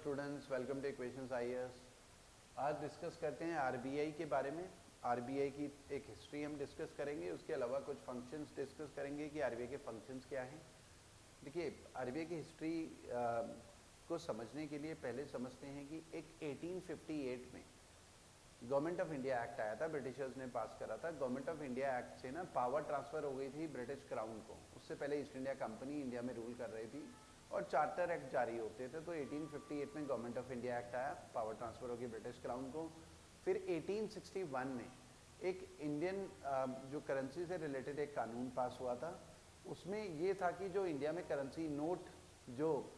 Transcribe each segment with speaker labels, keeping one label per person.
Speaker 1: Students, welcome two equations IAS. आज discuss करते हैं आरबीआई के बारे में। आरबीआई की एक हिस्ट्री हम डिस्कस करेंगे, उसके अलावा कुछ फंक्शंस डिस्कस करेंगे कि आरबीआई के फंक्शंस क्या हैं। देखिए, आरबीआई की हिस्ट्री को समझने के लिए पहले समझते हैं कि एक 1858 में गवर्नमेंट ऑफ इंडिया एक्ट आया था, ब्रिटिशर्स ने पास करा था। गवर्नमेंट ऑफ इंडिया एक्ट से ना पावर ट्रांसफ़र हो गई थी ब्रिटिश क्राउन को। उससे पहले ईस्ट इंडिया कंपनी इंडिया में रूल कर रही थी और चार्टर एक्ट जारी होते थे। तो 1858 में गवर्नमेंट ऑफ इंडिया एक्ट आया, पावर ट्रांसफ़र होगी ब्रिटिश क्राउन को। फिर 1861 में एक इंडियन जो करेंसी से रिलेटेड एक कानून पास हुआ था। उसमें ये था कि जो इंडिया में करेंसी नोट जो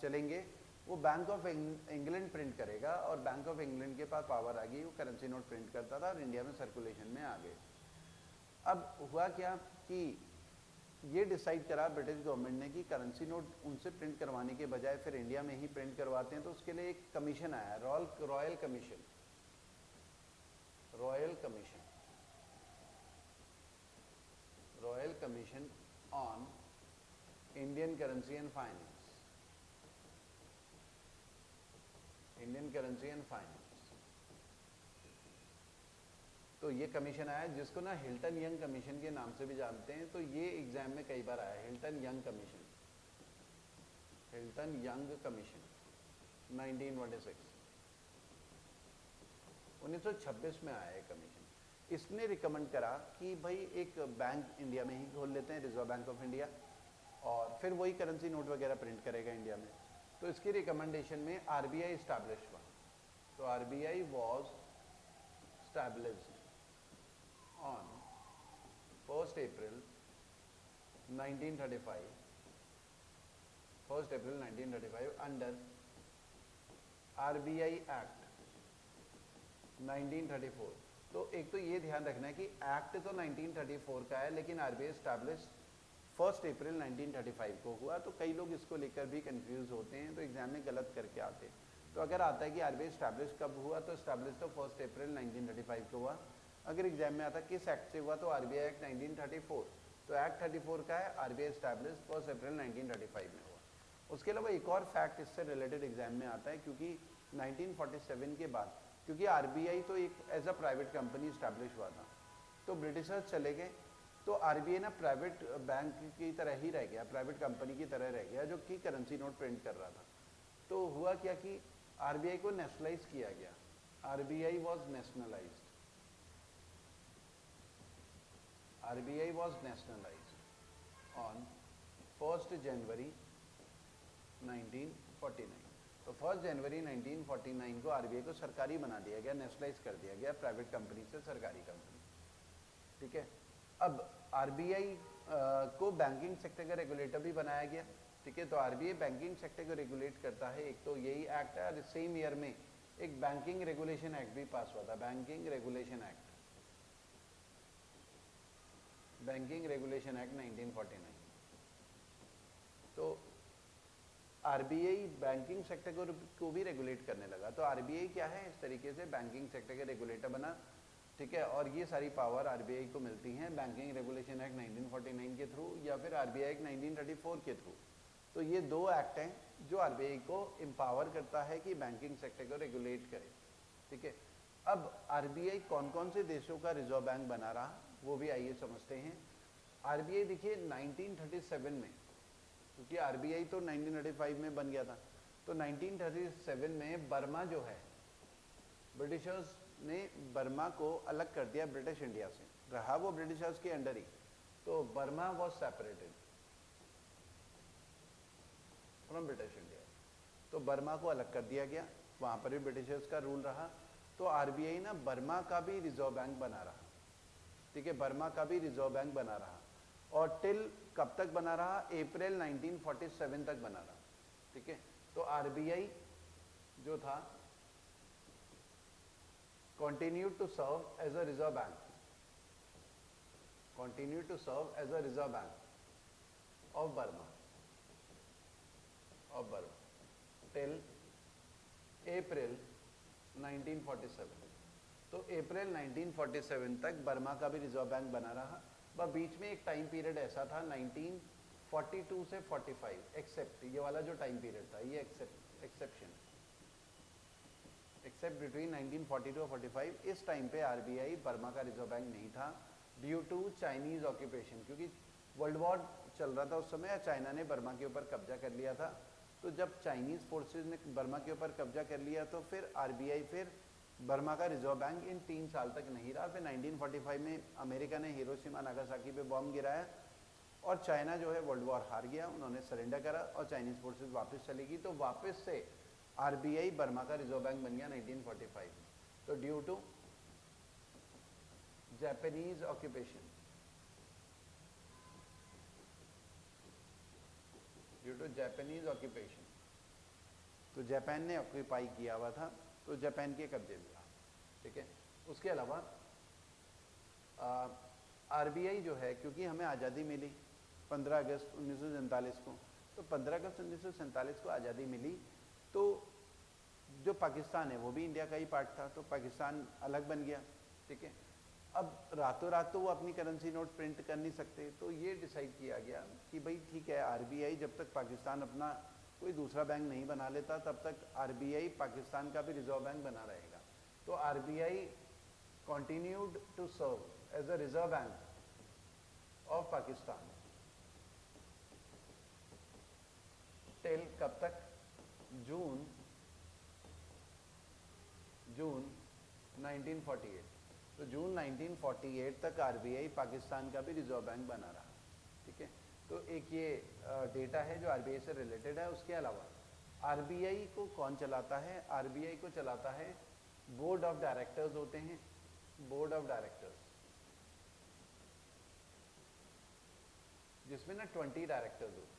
Speaker 1: चलेंगे वो बैंक ऑफ इंग्लैंड प्रिंट करेगा, और बैंक ऑफ इंग्लैंड के पास पावर आ गई, वो करेंसी नोट प्रिंट करता था और इंडिया में सर्कुलेशन में आ गए। अब हुआ क्या कि ये डिसाइड करा ब्रिटिश गवर्नमेंट ने कि करेंसी नोट उनसे प्रिंट करवाने के बजाय फिर इंडिया में ही प्रिंट करवाते हैं। तो उसके लिए एक कमीशन आया, royal commission, royal commission on Indian currency and finance, Indian currency and finance. तो ये कमीशन आया जिसको ना हिल्टन यंग कमीशन के नाम से भी जानते हैं। तो ये एग्जाम में कई बार आया, Hilton young commission, Hilton young commission 1926 में आया है कमीशन। इसने रिकमेंड करा कि भाई एक बैंक इंडिया में ही खोल लेते हैं, रिजर्व बैंक ऑफ इंडिया, और फिर वही करेंसी नोट वगैरह प्रिंट करेगा इंडिया में। तो इसकी रिकमेंडेशन में आरबीआई इस्टेब्लिश हुआ। तो RBI was established on 1st April 1935, 1st April 1935 under RBI Act 1934। तो एक तो ये ध्यान रखना है कि एक्ट तो 1934 का है, लेकिन आरबीआई स्टैब्लिश 1 अप्रैल 1935 को हुआ। तो कई लोग इसको लेकर भी कंफ्यूज होते हैं, तो एग्जाम में गलत करके आते हैं। तो अगर आता है कि आरबीआई स्टैब्लिश कब हुआ, तो स्टैब्लिश तो 1 अप्रैल 1935 को हुआ। अगर एग्जाम में आता किस एक्ट से हुआ, तो आरबीआई एक्ट 1934। तो एक्ट 34 का है, आरबीआई स्टैब्लिश 1 अप्रैल 1935 में हुआ। उसके अलावा एक और फैक्ट इससे रिलेटेड एग्जाम में आता है, क्योंकि 1947 के बाद, क्योंकि आरबीआई तो एक as a private company establish हुआ था, तो ब्रिटिशर्स चले गए, तो आरबीआई ना प्राइवेट बैंक की तरह ही रह गया, प्राइवेट कंपनी की तरह रह गया, जो कि करेंसी नोट प्रिंट कर रहा था। तो हुआ क्या कि आरबीआई को नेशनलाइज किया गया, RBI was nationalised, RBI was nationalised on 1 जनवरी 1949। तो 1 जनवरी 1949 को आरबीआई को सरकारी बना दिया गया, नेशनलाइज कर दिया गया, प्राइवेट कंपनी से सरकारी कंपनी। ठीक है। अब आरबीआई को बैंकिंग सेक्टर का रेगुलेटर भी बनाया गया। ठीक है। तो आरबीआई बैंकिंग सेक्टर को रेगुलेट करता है, एक तो यही एक्ट है, और सेम ईयर में एक बैंकिंग रेगुलेशन एक्ट भी पास हुआ था, banking regulation act, banking regulation act 1949। तो आरबीआई बैंकिंग सेक्टर को भी रेगुलेट करने लगा। तो आरबीआई क्या है, इस तरीके से बैंकिंग सेक्टर के रेगुलेटर बना। ठीक है। और ये सारी पावर आरबीआई को मिलती हैं बैंकिंग रेगुलेशन एक्ट 1949 के थ्रू, या फिर आरबीआई एक्ट 1934 के थ्रू। तो ये दो एक्ट हैं जो आरबीआई को एम्पावर करता है कि बैंकिंग सेक्टर को रेगुलेट करे। ठीक है। अब आरबीआई कौन कौन से देशों का रिजर्व बैंक बना रहा, वो भी आइए समझते हैं। आरबीआई देखिए 1937 में, क्योंकि आरबीआई तो 1935 में बन गया था, तो 1937 में बर्मा जो है, ब्रिटिशर्स ने बर्मा को अलग कर दिया ब्रिटिश इंडिया से, रहा वो ब्रिटिशर्स के अंडर ही। तो Burma was separated from British India, तो बर्मा को अलग कर दिया गया, वहाँ पर भी ब्रिटिशर्स का रूल रहा। तो आरबीआई ना बर्मा का भी रिजर्व बैंक बना रहा। ठीक है। बर्मा का भी रिजर्व बैंक बना रहा, और टिल कब तक बना रहा, अप्रैल 1947 तक बना रहा। ठीक है। तो आरबीआई जो था continued to serve as a reserve bank, continued to serve as a reserve bank of Burma, till April 1947। तो अप्रैल 1947 तक बर्मा का भी रिजर्व बैंक बना रहा। वह बीच में एक टाइम पीरियड ऐसा था 1942 से 45, एक्सेप्ट ये वाला जो टाइम पीरियड था, ये एक्सेप्शन एक्सेप्ट बिटवीन 1942 और 45 इस टाइम पे आरबीआई बर्मा का रिजर्व बैंक नहीं था ड्यू टू चाइनीज ऑक्यूपेशन, क्योंकि वर्ल्ड वॉर चल रहा था उस समय, चाइना ने बर्मा के ऊपर कब्जा कर लिया था। तो जब चाइनीज फोर्सेज ने बर्मा के ऊपर कब्जा कर लिया तो फिर आरबीआई फिर बर्मा का रिजर्व बैंक इन 3 साल तक नहीं रहा। फिर 1945 में अमेरिका ने हिरोशिमा नागासाकी पे बॉम्ब गिराया और चाइना जो है वर्ल्ड वॉर हार गया, उन्होंने सरेंडर करा और चाइनीज फोर्सेज वापस चली गई। तो वापस से आरबीआई बर्मा का रिजर्व बैंक बन गया 1945 में। तो due to Japanese occupation, due to Japanese occupation, तो जापान ने ऑक्यूपाई किया हुआ था तो जापान के कब्जे में रहा, ठीक है। उसके अलावा आरबीआई जो है, क्योंकि हमें आज़ादी मिली 15 अगस्त 1947 को, तो 15 अगस्त 1947 को आज़ादी मिली तो जो पाकिस्तान है वो भी इंडिया का ही पार्ट था, तो पाकिस्तान अलग बन गया, ठीक है। अब रातों रात तो वो अपनी करेंसी नोट प्रिंट कर नहीं सकते, तो ये डिसाइड किया गया कि भाई ठीक है, आरबीआई जब तक पाकिस्तान अपना कोई दूसरा बैंक नहीं बना लेता तब तक आरबीआई पाकिस्तान का भी रिजर्व बैंक बना रहेगा। तो RBI continued to serve as a reserve bank of Pakistan till कब तक? जून 1948। तो जून 1948 तक आरबीआई पाकिस्तान का भी रिजर्व बैंक बना रहा, ठीक है। तो एक ये डेटा है जो आरबीआई से रिलेटेड है। उसके अलावा आरबीआई को कौन चलाता है? आरबीआई को चलाता है बोर्ड ऑफ डायरेक्टर्स होते हैं, बोर्ड ऑफ डायरेक्टर्स, जिसमें ना 20 डायरेक्टर्स होते हैं।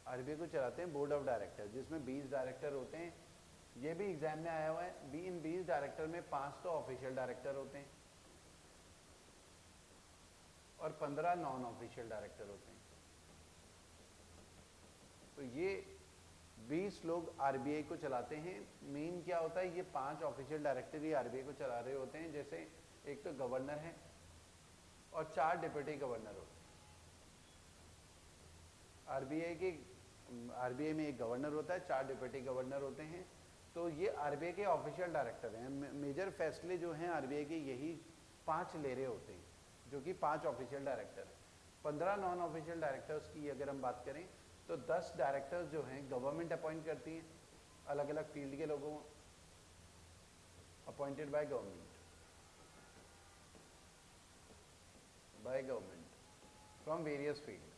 Speaker 1: आरबीआई को चलाते हैं बोर्ड ऑफ डायरेक्टर, जिसमें 20 डायरेक्टर होते हैं। ये भी एग्जाम में आया हुआ है। इन 20 डायरेक्टर में 5 तो ऑफिशियल डायरेक्टर होते हैं और 15 नॉन ऑफिशियल डायरेक्टर होते हैं। तो ये 20 लोग आरबीआई को चलाते हैं। मेन क्या होता है, ये 5 ऑफिशियल डायरेक्टर ही आरबीआई को चला रहे होते हैं। जैसे एक तो गवर्नर है और 4 डिप्टी गवर्नर होते हैं। आरबीआई में एक गवर्नर होता है, 4 डिप्टी गवर्नर होते हैं। तो ये आरबीआई के ऑफिशियल डायरेक्टर हैं। मेजर फैसले जो हैं आरबीआई के यही 5 ले रहे होते हैं, जो कि 5 ऑफिशियल डायरेक्टर हैं। 15 नॉन ऑफिशियल डायरेक्टर्स की अगर हम बात करें तो 10 डायरेक्टर्स जो हैं गवर्नमेंट अपॉइंट करती है, अलग अलग फील्ड के लोगों को, appointed by government from various field.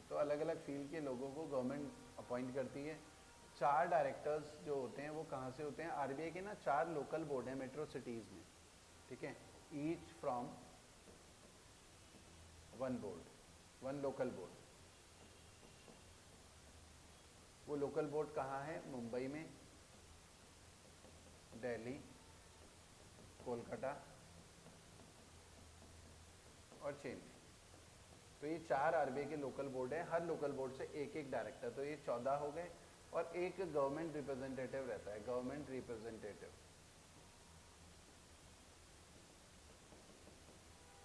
Speaker 1: तो अलग अलग फील्ड के लोगों को गवर्नमेंट अपॉइंट करती है। 4 डायरेक्टर्स जो होते हैं वो कहाँ से होते हैं? आरबीआई के ना 4 लोकल बोर्ड हैं मेट्रो सिटीज़ में, ठीक है। Each from one local board. वो लोकल बोर्ड कहाँ है? मुंबई में, दिल्ली, कोलकाता और चेन्नई। तो ये 4 आरबीआई के लोकल बोर्ड है। हर लोकल बोर्ड से एक एक डायरेक्टर, तो ये 14 हो गए। और एक गवर्नमेंट रिप्रेजेंटेटिव रहता है, गवर्नमेंट रिप्रेजेंटेटिव,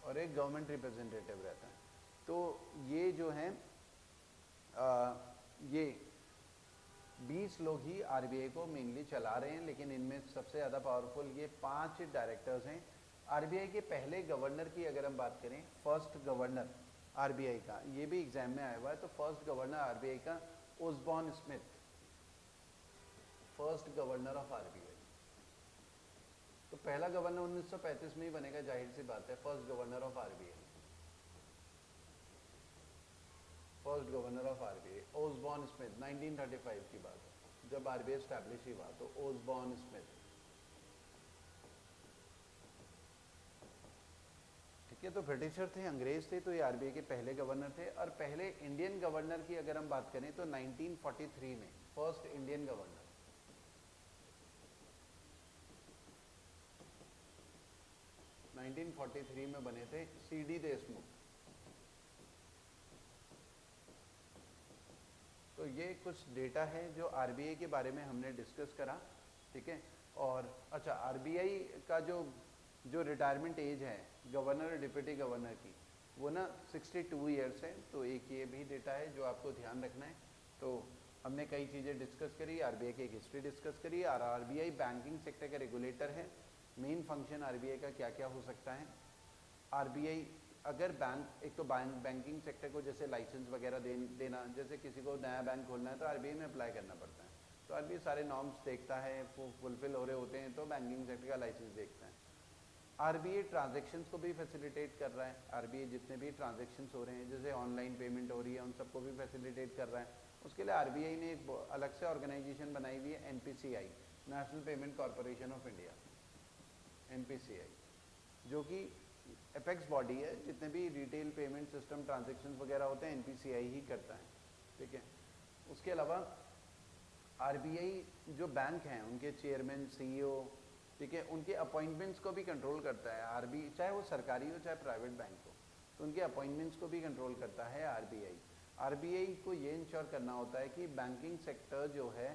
Speaker 1: और एक गवर्नमेंट रिप्रेजेंटेटिव रहता है। तो ये जो हैं ये 20 लोग ही आरबीआई को मेनली चला रहे हैं, लेकिन इनमें सबसे ज़्यादा पावरफुल ये 5 डायरेक्टर्स हैं। आरबीआई के पहले गवर्नर की अगर हम बात करें, फर्स्ट गवर्नर आरबीआई का, ये भी एग्जाम में आया हुआ है। तो फर्स्ट गवर्नर आरबीआई का Osborne Smith, first governor of RBI. तो पहला गवर्नर 1935 में ही बनेगा, जाहिर सी बात है, first governor of RBI. First governor of RBI Osborne Smith, 1935 की बात है जब आरबीआई स्टैब्लिश ही हुआ। तो ओसबॉर्न स्मिथ, ठीक है। तो ब्रिटिशर थे, अंग्रेज थे, तो ये आरबीआई के पहले गवर्नर थे। और पहले इंडियन गवर्नर की अगर हम बात करें तो 1943 में फर्स्ट इंडियन गवर्नर, में बने थे सीडी देशमुख। तो ये कुछ डेटा है जो आरबीआई के बारे में हमने डिस्कस करा, ठीक है। और अच्छा, आरबीआई का जो रिटायरमेंट एज है गवर्नर और डिप्टी गवर्नर की, वो ना 62 ईयर्स है। तो एक ये भी डेटा है जो आपको ध्यान रखना है। तो हमने कई चीज़ें डिस्कस करी, आरबीआई की एक हिस्ट्री डिस्कस करी, और आरबीआई बैंकिंग सेक्टर का रेगुलेटर है। मेन फंक्शन आरबीआई का क्या क्या हो सकता है। आरबीआई अगर बैंक, एक तो बैंकिंग सेक्टर को जैसे लाइसेंस वगैरह देना, जैसे किसी को नया बैंक खोलना है तो आरबीआई में अप्लाई करना पड़ता है, तो आरबीआई सारे नॉर्म्स देखता है, वो फुलफिल हो रहे होते हैं तो बैंकिंग सेक्टर का लाइसेंस देखता है। आरबीआई ट्रांजैक्शंस को भी फैसिलिटेट कर रहा है, आरबीआई जितने भी ट्रांजैक्शंस हो रहे हैं, जैसे ऑनलाइन पेमेंट हो रही है, उन सबको भी फैसिलिटेट कर रहा है। उसके लिए आरबीआई ने एक अलग से ऑर्गेनाइजेशन बनाई हुई है, NPCI, national payment corporation of India, NPCI, जो कि एपेक्स बॉडी है। जितने भी रिटेल पेमेंट सिस्टम ट्रांजैक्शंस वगैरह होते हैं एनपीसीआई ही करता है, ठीक है। उसके अलावा आरबीआई जो बैंक हैं उनके चेयरमैन, सीईओ, ठीक है, उनके अपॉइंटमेंट्स को भी कंट्रोल करता है आरबीआई, चाहे वो सरकारी हो चाहे प्राइवेट बैंक हो, तो उनके अपॉइंटमेंट्स को भी कंट्रोल करता है आरबीआई। आरबीआई को ये इंश्योर करना होता है कि बैंकिंग सेक्टर जो है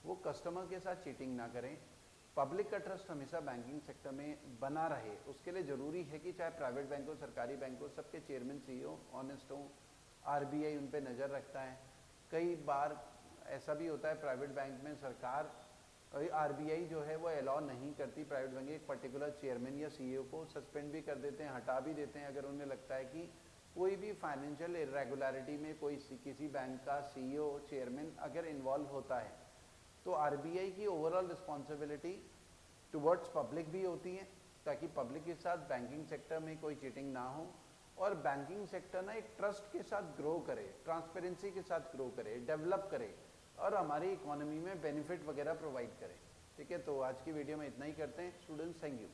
Speaker 1: वो कस्टमर के साथ चीटिंग ना करें, पब्लिक का ट्रस्ट हमेशा बैंकिंग सेक्टर में बना रहे। उसके लिए ज़रूरी है कि चाहे प्राइवेट बैंक हो सरकारी बैंक हो, सबके चेयरमैन सीईओ ऑनेस्ट हो, आरबीआई उन पर नज़र रखता है। कई बार ऐसा भी होता है प्राइवेट बैंक में सरकार, आरबीआई जो है वो अलाउ नहीं करती प्राइवेट बैंक एक पर्टिकुलर चेयरमैन या सीईओ को सस्पेंड भी कर देते हैं, हटा भी देते हैं, अगर उन्हें लगता है कि कोई भी फाइनेंशियल इरेगुलरिटी में कोई किसी बैंक का सीईओ, चेयरमैन अगर इन्वॉल्व होता है, तो आरबीआई की ओवरऑल रिस्पॉन्सिबिलिटी टुवर्ड्स पब्लिक भी होती है, ताकि पब्लिक के साथ बैंकिंग सेक्टर में कोई चीटिंग ना हो, और बैंकिंग सेक्टर ना एक ट्रस्ट के साथ ग्रो करे, ट्रांसपेरेंसी के साथ ग्रो करे, डेवलप करे, और हमारी इकोनॉमी में बेनिफिट वगैरह प्रोवाइड करें, ठीक है। तो आज की वीडियो में इतना ही करते हैं स्टूडेंट्स, थैंक यू।